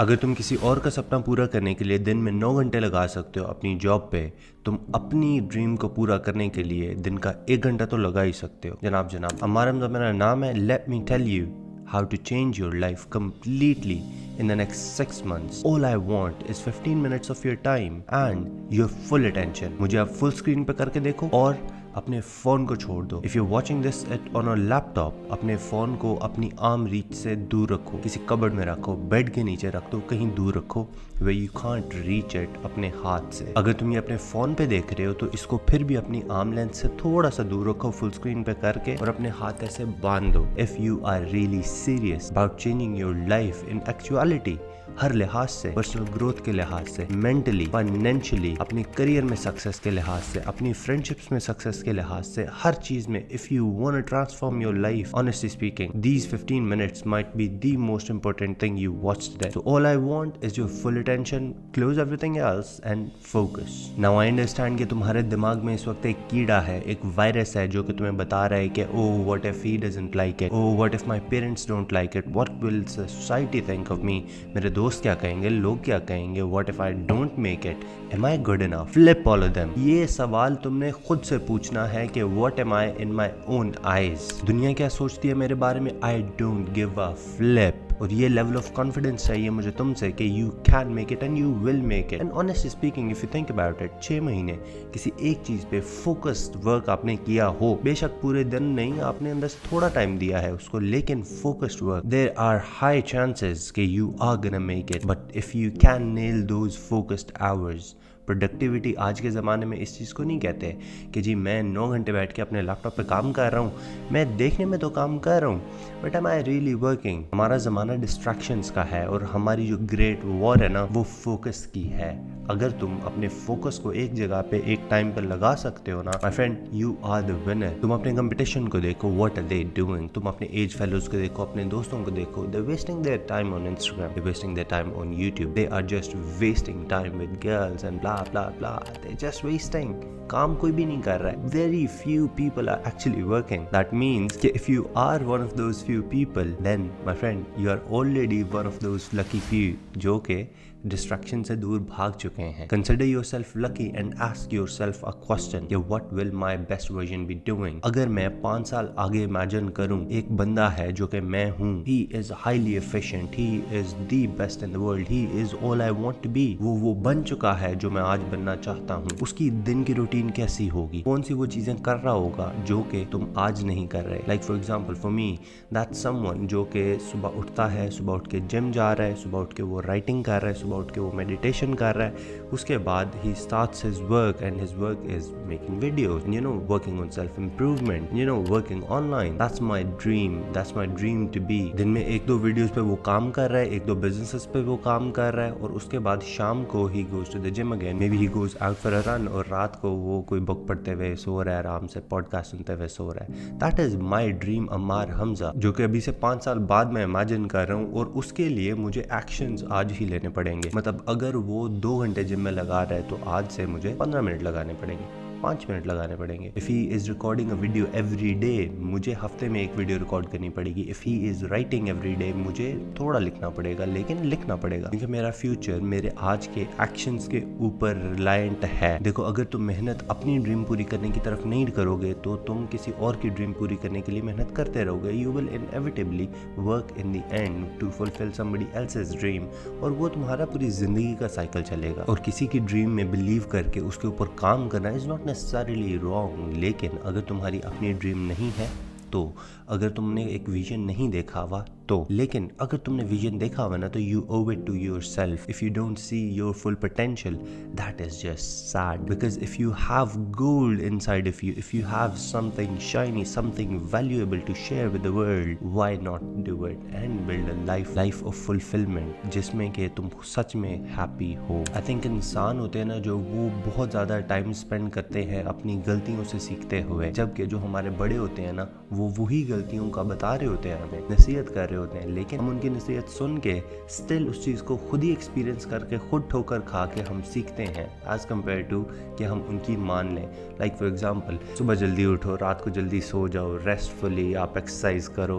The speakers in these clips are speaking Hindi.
अगर तुम किसी और का सपना पूरा करने के लिए दिन में 9 घंटे लगा सकते हो अपनी जॉब पे, तुम अपनी ड्रीम को पूरा करने के लिए दिन का 1 घंटा तो लगा ही सकते हो। जनाब अम्मार हमजा मेरा नाम है। Let me tell you how to change your life completely in the next 6 months. All I want is 15 minutes of your time and your full attention. मुझे आप full screen पे करके देखो और अपने फोन को छोड़ दो। If you watching this eight on a laptop, अपने फोन को अपनी आर्म रीच से दूर रखो, किसी कबर्ड में रखो, बेड के नीचे रख दो, कहीं दूर रखो way you can't reach it अपने हाथ से। अगर तुम ये अपने फोन पे देख रहे हो तो इसको फिर भी अपनी आर्म लेंथ से थोड़ा सा दूर रखो फुल स्क्रीन पे करके और अपने हाथ ऐसे बांध दो। If you are really serious about changing your life in actuality, हर लिहाज से, पर्सनल ग्रोथ के लिहाज से, मेंटली, फाइनेंशियली, अपने करियर में सक्सेस के लिहाज से, अपनी फ्रेंडशिप्स में सक्सेस के लिहाज से, हर चीज में, if you want to transform your life, honestly speaking, these 15 minutes might be the most important thing you watch today. So all I want is your full attention, close everything else and focus. Now I understand कि तुम्हारे दिमाग में इस वक्त एक कीड़ा है, एक वायरस है जो कि तुम्हें बता रहा है कि oh what if he doesn't like it, oh what if my parents don't like it, what will the society think of me, मेरे दोस्त क्या कहेंगे, लोग क्या कहेंगे, what if I don't make it, am I good enough, flip all of them। ये सवाल तुमने खुद से पूछना है कि what am I in my own eyes, दुनिया क्या सोचती है मेरे बारे में, I don't give a flip। और ये लेवल ऑफ कॉन्फिडेंस चाहिए मुझे तुमसे कि you can make it and you will make it. And honestly speaking if you think about it, 6 महीने किसी एक चीज पे फोकस्ड वर्क आपने किया हो, बेशक पूरे दिन नहीं, आपने अंदर से थोड़ा टाइम दिया है उसको, लेकिन focused work, there are high chances कि you are gonna make it. But if you can nail those focused hours, productivity आज के ज़माने में इस चीज़ को नहीं कहते कि जी मैं 9 घंटे बैठ के अपने लैपटॉप पे काम कर रहा हूँ, मैं देखने में तो काम कर रहा हूँ but am I really working. हमारा ज़माना डिस्ट्रैक्शंस का है और हमारी जो ग्रेट वॉर है ना वो फोकस की है। अगर तुम अपने फोकस को एक जगह पे एक टाइम पे लगा सकते हो ना my friend, you are the winner. तुम अपने कंपटीशन को देखो, व्हाट आर दे डूइंग, तुम अपने एज फेलोज को देखो, अपने दोस्तों को देखो, they wasting their time on Instagram, they wasting their time on YouTube, they are just wasting time with girls and blah blah blah, they just wasting. काम कोई भी नहीं कर रहा है। Very few people are actually working. That means कि if you are one of those few people then my friend you are already one of those lucky few जो के डिस्ट्रैक्शन से दूर भाग चुके हैं। Consider yourself lucky and ask yourself a question कि what will my best version be doing. अगर मैं 5 साल आगे इमेजिन करूं, एक बंदा है जो कि मैं हूं, he is highly efficient, he is the best in the world, he is all I want to be, वो बन चुका है जो मैं आज बनना चाहता हूं। उसकी दिन की रूटीन कैसी होगी, कौन सी वो चीजें कर रहा होगा जो कि तुम आज नहीं कर रहे। Like for example for me that's someone जो कि सुबह उठता है, सुबह उठ के जिम जा रहा है, सुबह उठ के वो राइटिंग कर रहा है, सुबह उठ के वो मेडिटेशन कर रहा है, उसके बाद he starts his work and his work is making videos, you know, working on self improvement, you know, working online. That's my dream to be. दिन में 1-2 वीडियोस पे वो काम कर रहा है, 1-2 बिजनेसेस पे वो काम कर रहा है और उसके बाद शाम को he goes to the gym again, maybe he goes out for a run और रात को वो कोई बुक पढ़ते हुए सो रहा है, आराम से पॉडकास्ट सुनते हुए सो रहा है। That is my dream Ammar Hamza, जो कि अभी से 5 साल बाद मैं इमेजिन कर रहा हूँ और उसके लिए मुझे एक्शंस आज ही लेने पड़ेंगे। मतलब अगर वो 2 घंटे जिम में लगा रहा है तो आज से मुझे 15 मिनट लगाने पड़ेंगे, 5 मिनट लगाने पड़ेंगे। If he is recording a video every day, मुझे हफ्ते में 1 वीडियो रिकॉर्ड करनी पड़ेगी। If he is writing every day, मुझे थोड़ा लिखना पड़ेगा लेकिन लिखना पड़ेगा, क्योंकि मेरा फ्यूचर मेरे आज के एक्शंस के ऊपर रिलायंट है। देखो, अगर तुम मेहनत अपनी ड्रीम पूरी करने की तरफ नहीं करोगे तो तुम किसी और की ड्रीम पूरी करने के लिए मेहनत करते रहोगे। You will inevitably work in the end to fulfil somebody else's dream, और वो तुम्हारा पूरी जिंदगी का साइकिल चलेगा। और किसी की ड्रीम में बिलीव करके उसके ऊपर काम करना इज नॉट necessarily wrong, लेकिन अगर तुम्हारी अपनी ड्रीम नहीं है तो, अगर तुमने एक विजन नहीं देखा हुआ तो, लेकिन अगर तुमने विजन देखा हुआ ना तो you owe it to yourself. If you don't see your full potential, that is just sad, because if you have gold inside of you, if you have something shiny, something valuable to share with the world, why not do it and build a life of fulfilment जिसमें कि तुम सच में हैप्पी हो। आई थिंक इंसान होते हैं ना जो वो बहुत ज़्यादा टाइम स्पेंड करते हैं अपनी गलतियों से सीखते हुए, जबकि जो हमारे बड़े होते हैं ना वो वही गलतियों का बता रहे होते हैं, हमें नसीहत कर रहे होते हैं, लेकिन हम उनकी नसीहत सुन के स्टिल उस चीज़ को खुद ही एक्सपीरियंस करके खुद ठोकर खा के हम सीखते हैं एज कम्पेयर टू कि हम उनकी मान लें। लाइक फॉर एग्जाम्पल, सुबह जल्दी उठो, रात को जल्दी सो जाओ, रेस्टफुली आप एक्सरसाइज करो,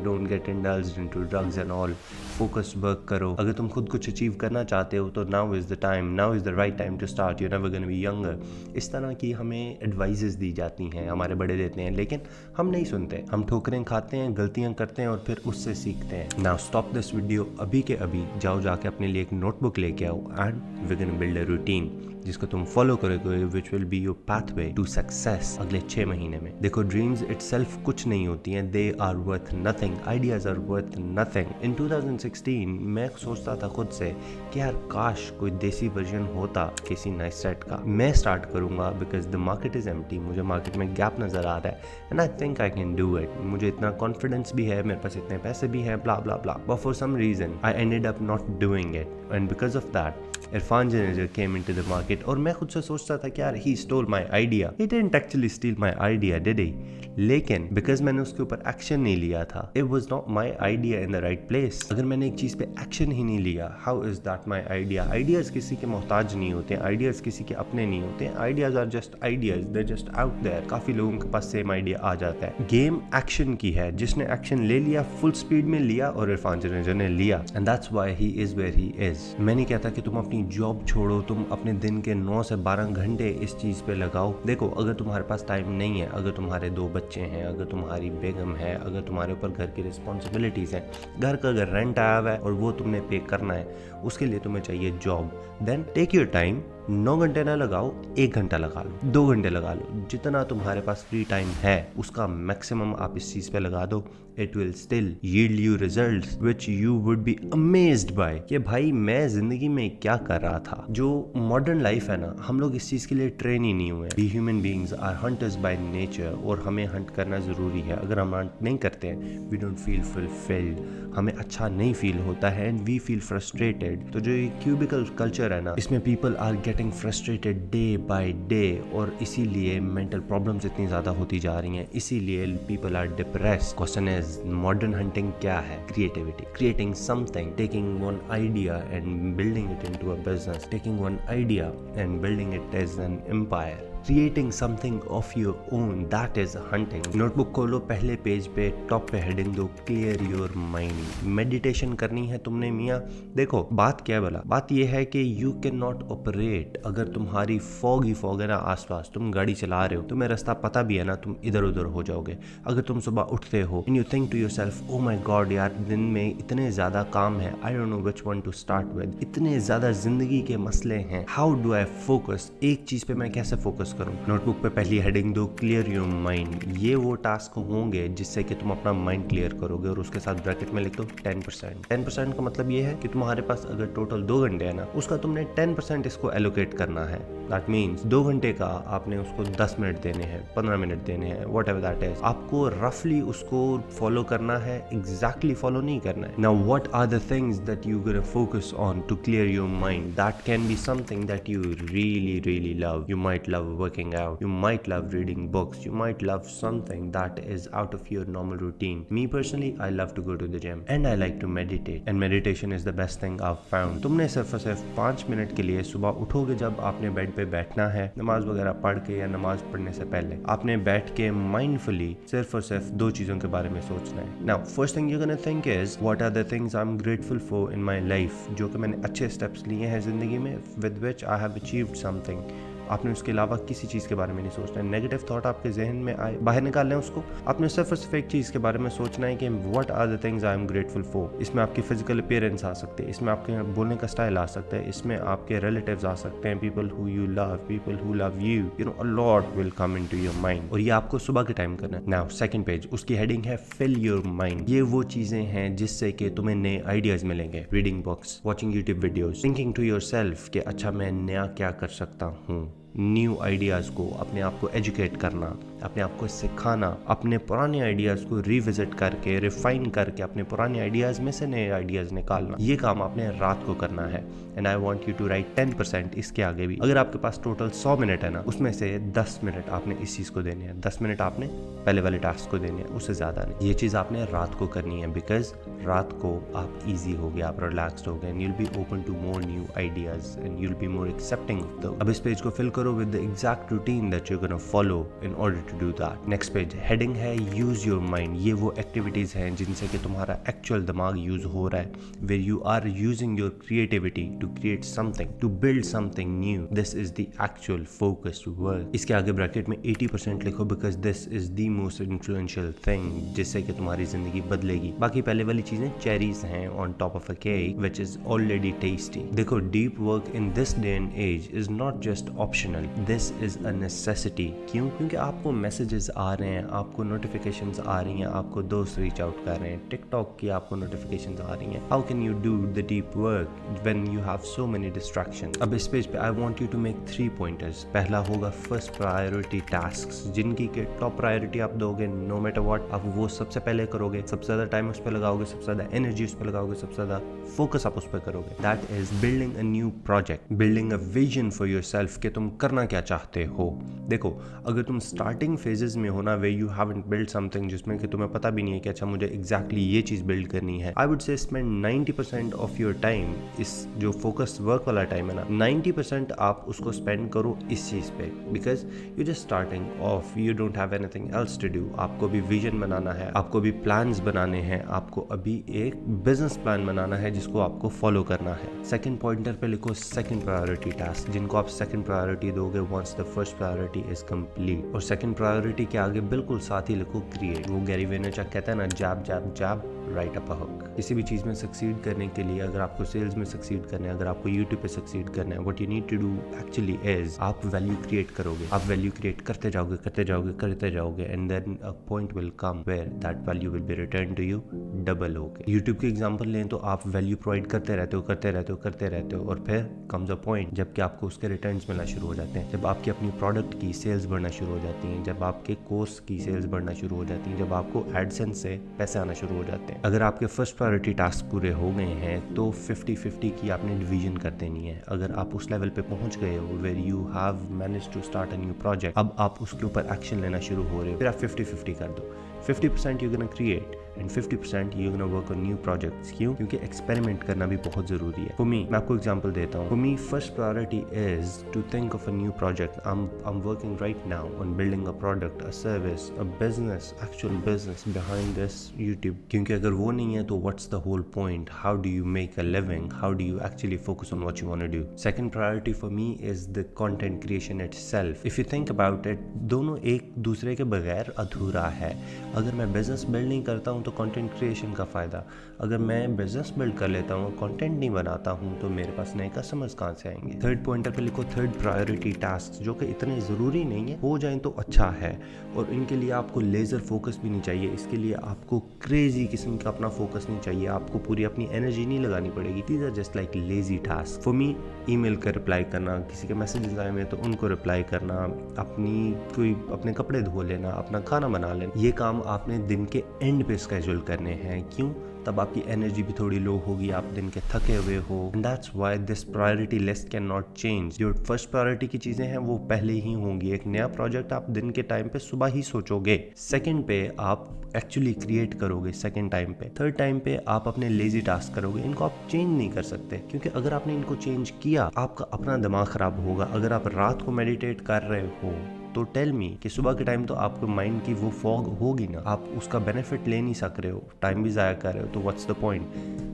don't get indulged into drugs and all, focus work करो। अगर तुम खुद कुछ अचीव करना चाहते हो तो now is the time, now is the right time to start, you never gonna be younger. इस तरह की हमें एडवाइजेस दी जाती हैं, हमारे बड़े देते हैं, लेकिन हम नहीं सुनते। हम ठोकरें खाते हैं, गलतियां करते हैं और फिर उससे सीखते हैं। नाउ स्टॉप दिस वीडियो अभी के अभी, जाओ जाके अपने लिए एक नोटबुक लेके आओ and we gonna build a routine जिसको तुम फॉलो करोगे, which will be your pathway to success अगले 6 महीने में। देखो, ड्रीम्स इटसेल्फ कुछ नहीं होती हैं, they are worth nothing, ideas are worth nothing. In 2016 मैं सोचता था खुद से कि यार काश कोई देसी वर्जन होता किसी नाइसेट का, मैं स्टार्ट करूंगा because the market is empty, मुझे मार्केट में गैप नजर आ रहा है and I think I can do it, मुझे इतना कॉन्फिडेंस भी है, मेरे पास इतने पैसे भी हैं, blah blah blah, but for some reason I ended up not doing it and because of that Irfan Janeja came into the market और मैं खुद से सोचता था कि यार he stole my idea, he didn't actually steal my idea, did he? लेकिन बिकॉज मैंने उसके ऊपर एक्शन नहीं लिया था, it was not my idea in the right place. अगर मैंने एक चीज पे एक्शन ही नहीं लिया, how is that my idea? Ideas किसी के मोहताज नहीं होते, आइडियाज किसी के अपने नहीं होते, ideas are just ideas, they just out there. काफी लोगों के पास सेम आइडिया आ जाता है। गेम एक्शन की है, जिसने एक्शन ले लिया फुल स्पीड में लिया और इरफान जनेजा ने लिया and that's why he is where he is. मैं नहीं कहता कि तुम अपनी जॉब छोड़ो, तुम अपने दिन के 9 से 12 घंटे इस चीज पे लगाओ। देखो, अगर तुम्हारे पास टाइम नहीं है, अगर तुम्हारे 2 बच्चे हैं, अगर तुम्हारी बेगम है, अगर तुम्हारे ऊपर घर की रिस्पॉन्सिबिलिटीज हैं, घर का अगर रेंट आया हुआ है और वो तुमने पे करना है, उसके लिए तुम्हें चाहिए job, then take your time. 9 घंटे ना लगाओ, 1 घंटा लगा लो, 2 घंटे लगा लो, जितना तुम्हारे पास फ्री टाइम है उसका मैक्सिमम आप इस चीज पे लगा दो। It will still yield you results which you would be amazed bye कि भाई मैं जिंदगी में क्या कर रहा था। जो मॉडर्न लाइफ है ना, हम लोग इस चीज के लिए ट्रेन ही नहीं हुए। We human beings are hunters by nature और हमें हंट करना जरूरी है। अगर हम हंट नहीं करते हैं, वी डोंट फील फुलफिल्ड, हमें अच्छा नहीं फील होता है एंड वी फील फ्रस्ट्रेटेड। तो जो ये क्यूबिकल कल्चर है ना, इसमें people are getting frustrated day by day और इसीलिए मेंटल प्रॉब्लम्स इतनी ज्यादा होती जा रही हैं, इसीलिए people are depressed. Question is, modern hunting क्या है? Creativity, creating something, taking one idea and building it into a business, taking one idea and building it as an empire, creating something of your own, that is hunting। Notebook खोलो, पहले पेज पे टॉप पे हेडिंग दो, क्लियर योर माइंड। मेडिटेशन करनी है तुमने मियाँ? देखो बात क्या है भला, बात ये है कि यू कैन नॉट ऑपरेट अगर तुम्हारी फॉग ही फॉग है ना आसपास, तुम गाड़ी चला रहे हो, तुम्हें रास्ता पता भी है ना, तुम इधर उधर हो जाओगे। अगर तुम सुबह उठते हो and you think to yourself, oh my god यार दिन में इतने ज्यादा काम है, I don't know which one to start with, इतने ज्यादा जिंदगी के मसले हैं, हाउ डू आई फोकस, एक चीज पे मैं कैसे फोकस करूं? नोटबुक पे पहली हेडिंग दो, क्लियर योर माइंड। ये वो टास्क होंगे जिससे कि तुम अपना माइंड क्लियर करोगे और उसके साथ ब्रैकेट में लिख दो 10%। 10% का मतलब ये है कि तुम्हारे पास अगर टोटल 2 घंटे है ना, उसका तुमने 10% इसको एलोकेट करना है। दैट मीन्स 2 घंटे का आपने उसको 10 मिनट देने हैं, 15 मिनट देने हैं, वट एवर दैट इज। आपको रफली उसको फॉलो करना है, एग्जैक्टली फॉलो नहीं करना है। Now what are the things that you gonna focus on to clear your mind? That can be something that you really love. You might love working out, you might love reading books, you might love something that is out of your normal routine. Me personally, I love to go to the gym and I like to meditate, and meditation is the best thing I've found. तुमने सिर्फ और सिर्फ 5 मिनट के लिए सुबह उठोगे, जब आपने बेड पे बैठना है, नमाज वगैरह पढ़ के या नमाज पढ़ने से पहले आपने बैठ के माइंडफुली सिर्फ और सिर्फ 2 चीजों के बारे में सोचना है। Now, first thing you're gonna think is what are the things I'm grateful for in my life, जो कि मैंने अच्छे स्टेप्स लिए हैं जिंदगी में, with which I have achieved something। आपने उसके अलावा किसी चीज़ के बारे में नहीं सोचना है। नेगेटिव थॉट आपके जहन में आए, बाहर निकालना है उसको। आपने सिर्फ और सिर्फ एक चीज़ के बारे में सोचना है कि what are the things I am grateful for. इसमें आपकी फिजिकल अपीयरेंस आ सकते हैं, इसमें आपके बोलने का स्टाइल आ सकता है, इसमें आपके रिलेटिव्स आ सकते हैं, people who you love, people who love you, you know, a lot will come into your mind. और ये आपको सुबह के टाइम करना है। नाउ सेकंड पेज, उसकी हेडिंग है फिल योर माइंड। ये वो चीज़ें हैं जिससे कि तुम्हें नए आइडियाज मिलेंगे। Reading books, watching YouTube videos, thinking to yourself कि अच्छा मैं नया क्या कर सकता हूँ। न्यू आइडियाज़ को, अपने आप को एजुकेट करना, अपने आप को सिखाना, अपने पुराने आइडियाज़ को रिविजिट करके, रिफाइन करके, अपने पुराने आइडियाज़ में से नए आइडियाज़ निकालना, ये काम आपने रात को करना है। And I want you to write 10% इसके आगे भी। अगर आपके पास टोटल 100 मिनट है ना, उसमें से 10 मिनट आपने इस चीज़ को देने हैं, 10 मिनट आपने पहले वाले टास्क को देने हैं, उससे ज़्यादा नहीं। ये चीज़ आपने रात को करनी है, बिकॉज रात को आप ईजी हो गए, आप रिलैक्सड हो गए, and you'll be open to more new ideas and you'll be more accepting of दो। अब इस पेज को फिल करो with the exact routine that you gonna follow in order to do that. Next page heading है यूज योर माइंड। ये वो एक्टिविटीज हैं जिनसे कि तुम्हारा एक्चुअल दिमाग यूज हो रहा है, where you are using your creativity to create something, to build something new. This is the actual focused work. इसके आगे ब्रैकेट में 80% लिखो, because this is the most influential thing, जिससे कि तुम्हारी जिंदगी बदलेगी। बाकी पहले वाली चीजें चेरीज हैं on top of a cake which is already tasty. देखो, deep work in this day and age is not just optional, this is a necessity. क्यों? क्योंकि आपको मैसेजेस आ रहे हैं, आपको नोटिफिकेशंस आ रही हैं, आपको दोस्त रीच आउट कर रहे हैं, टिकटॉक की आपको नोटिफिकेशंस आ रही हैं। How can you do the deep work when you have so many distractions? अब इस पेज पे I want you to make 3 pointers. पहला होगा फर्स्ट प्रायोरिटी टास्क्स, जिनकी के टॉप प्रायोरिटी आप दोगे, नो मैटर व्हाट, आप वो सबसे पहले करोगे, सबसे ज्यादा टाइम उस पर लगाओगे, सबसे ज्यादा एनर्जी उस पर लगाओगे, सबसे ज्यादा फोकस आप उस पर करोगे। That is building a new project, building a vision for yourself कि तुम करना क्या चाहते हो। देखो, अगर तुम स्टार्टिंग फेजेस में हो ना, way you haven't build something, जिसमें कि तुम्हें पता भी नहीं है कि अच्छा मुझे एग्जैक्टली ये चीज बिल्ड करनी है, I would say spend 90% of your time, इस जो फोकस वर्क वाला टाइम है ना, 90% आप उसको स्पेंड करो इस चीज पे, because you just starting off, you don't have anything else to do. आपको भी विजन बनाना है, आपको भी प्लान्स बनाने हैं, आपको अभी एक बिजनेस प्लान बनाना है जिसको आपको फॉलो करना है। सेकंड पॉइंटर पे लिखो सेकंड प्रायोरिटी टास्क, जिनको आप सेकंड प्रायोरिटी दोगे once the first priority is complete. और सेकंड प्रायोरिटी के आगे बिल्कुल साथ ही लिखो क्रिएट। वो गैरी वेनरचक कहता है ना, जैब जैब जैब राइट अप अ हुक। किसी भी चीज में सक्सीड करने के लिए, अगर आपको सेल्स में सक्सीड करना है, अगर आपको यूट्यूब पे सक्सीड करना है, what you need to do actually is, आप वैल्यू क्रिएट करोगे, आप वैल्यू क्रिएट करते जाओगे करते जाओगे करते जाओगे, and then a point will come where that value will be return to you double होके। यूट्यूब के एग्जांपल लें तो आप वैल्यू प्रोवाइड करते रहते हो करते रहते हो करते रहते हो, और फिर कम्स अ पॉइंट जबकि आपको उसके रिटर्न्स मिलना शुरू हो जाते हैं, जब आपकी अपनी प्रोडक्ट की सेल्स बढ़ना शुरू हो जाती हैं, जब आपके कोर्स की सेल्स बढ़ना शुरू हो जाती हैं, जब आपको एडसेंस से पैसे आना शुरू हो जाते हैं। अगर आपके फर्स्ट प्रायोरिटी टास्क पूरे हो गए हैं तो 50-50 की आपने डिवीजन कर देनी है। अगर आप उस लेवल पे पहुंच गए हो where you have managed to start a new project, अब आप उसके ऊपर एक्शन लेना शुरू हो रहे हो, फिर आप 50-50 कर दो। 50% you gonna create and 50% you gonna work on new projects. क्यों? क्योंकि एक्सपेरिमेंट करना भी बहुत जरूरी है। फॉर मी, मैं आपको एग्जांपल देता हूँ। For me first priority is to think of a new project. I am working right now on building a product, a service, a business, actual business behind this YouTube. क्योंकि अगर वो नहीं है तो what's the whole point? How do you make a living? How do you actually focus on what you want to do? Second priority for me is the content creation itself. If you think about it, दोनों एक दूसरे के बगैर अधूरा है। अगर मैं बिजनेस बिल्ड नहीं करता हूँ तो कंटेंट क्रिएशन का फ़ायदा। अगर मैं बिजनेस बिल्ड कर लेता हूँ, कंटेंट नहीं बनाता हूँ, तो मेरे पास नए कस्टमर्स कहाँ से आएंगे? थर्ड पॉइंटर पे लिखो थर्ड प्रायोरिटी टास्क, जो कि इतने ज़रूरी नहीं है, हो जाए तो अच्छा है, और इनके लिए आपको लेज़र फोकस भी नहीं चाहिए। इसके लिए आपको क्रेजी किस्म का अपना फोकस नहीं चाहिए, आपको पूरी अपनी एनर्जी नहीं लगानी पड़ेगी। These are just like lazy task. For me, email का रिप्लाई करना, किसी के मैसेजेस आए हुए तो उनको रिप्लाई करना, अपने कपड़े धो लेना, अपना खाना बना लेना, ये काम आपने दिन के एंड पे स्केड्यूल करने हैं। क्यों? तब आपकी एनर्जी भी थोड़ी लो होगी, आप दिन के थके हुए हो। That's why this priority list can not change. जो फर्स्ट प्रायोरिटी की चीजें हैं वो पहले ही होंगी। एक नया प्रोजेक्ट आप दिन के टाइम पे सुबह ही सोचोगे, सेकंड पे आप एक्चुअली क्रिएट करोगे, सेकंड टाइम पे, थर्ड टाइम पे आप अपने लेजी टास्क करोगे। इनको आप चेंज नहीं कर सकते, क्योंकि अगर आपने इनको चेंज किया आपका अपना दिमाग खराब होगा। अगर आप रात को मेडिटेट कर रहे हो तो टेल मी कि सुबह के टाइम तो आपको माइंड की वो फॉग होगी ना, आप उसका बेनिफिट ले नहीं सक रहे हो, टाइम भी ज़ाया कर रहे हो, तो what's the point?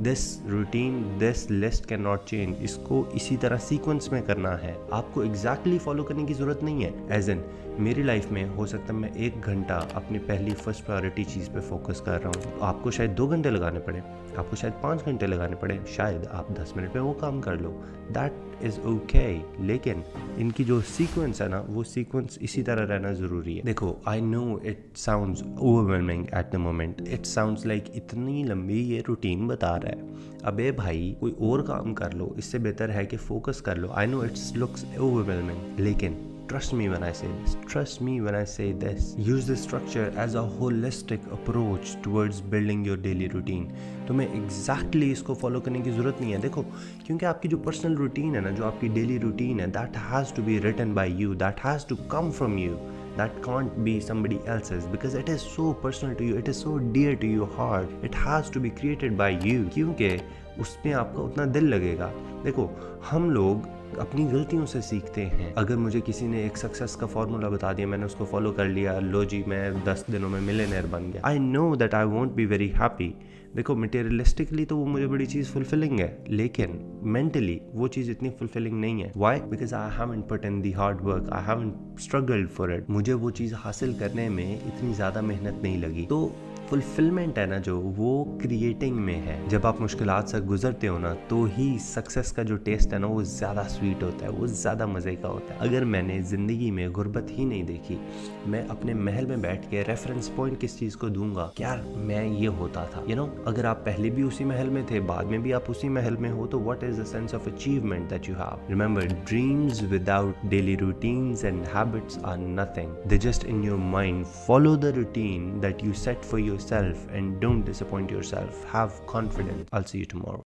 This routine, this list can not change. इसको इसी तरह सीक्वेंस में करना है, आपको एग्जैक्टली फॉलो करने की जरूरत नहीं है। एज इन मेरी लाइफ में हो सकता है मैं 1 घंटा अपनी पहली फर्स्ट प्रायोरिटी चीज़ पे फोकस कर रहा हूँ, आपको शायद 2 घंटे लगाने पड़े, आपको शायद 5 घंटे लगाने पड़े, शायद आप 10 मिनट में वो काम कर लो, दैट इज़ ओके। लेकिन इनकी जो सीक्वेंस है ना, वो सीक्वेंस इसी तरह रहना ज़रूरी है। देखो, I know it sounds overwhelming at the moment, it sounds like इतनी लंबी ये रूटीन बता रहा है। अबे भाई, कोई और काम कर लो, इससे बेहतर है कि फोकस कर लो। I know it's looks overwhelming, लेकिन trust me when I say this, trust me when I say this. Use this structure as a holistic approach towards building your daily routine. तुम्हें exactly इसको फॉलो करने की ज़रूरत नहीं है। देखो, क्योंकि आपकी जो पर्सनल रूटीन है ना, जो आपकी डेली रूटीन है, that has to be written by you, that has to come from you. That can't be somebody else's because it is so personal to you, it is so dear to your heart. It has to be created by you क्योंकि उसमें आपका उतना दिल लगेगा। देखो, हम लोग अपनी गलतियों से सीखते हैं। अगर मुझे किसी ने एक सक्सेस का फॉर्मूला बता दिया, मैंने उसको फॉलो कर लिया, लो जी मैं 10 दिनों में मिलियनेयर बन गया, I know that I won't be very happy. देखो, मटेरियलिस्टिकली तो वो मुझे बड़ी चीज़ फुलफिलिंग है, लेकिन मेंटली वो चीज़ इतनी फुलफिलिंग नहीं है। Why? Because I haven't put in the hard work, I haven't struggled for it. मुझे वो चीज़ हासिल करने में इतनी ज़्यादा मेहनत नहीं लगी। तो फुलफिलमेंट है ना जो, वो क्रिएटिंग में है। जब आप मुश्किलात से गुजरते हो ना, तो ही सक्सेस का जो टेस्ट है ना, वो ज़्यादा स्वीट होता है, वो ज़्यादा मज़े का होता है। अगर मैंने ज़िंदगी में गुर्बत ही नहीं देखी, मैं अपने महल में बैठ के रेफरेंस पॉइंट किस चीज़ को दूंगा, क्या मैं ये होता था, यू नो। अगर आप पहले भी उसी महल में थे, बाद में भी आप उसी महल में हो, तो what is the sense of achievement that you have? Remember, dreams without daily routines and habits are nothing, they just in your mind. Follow the routine that you set for yourself and don't disappoint yourself. Have confidence. I'll see you tomorrow.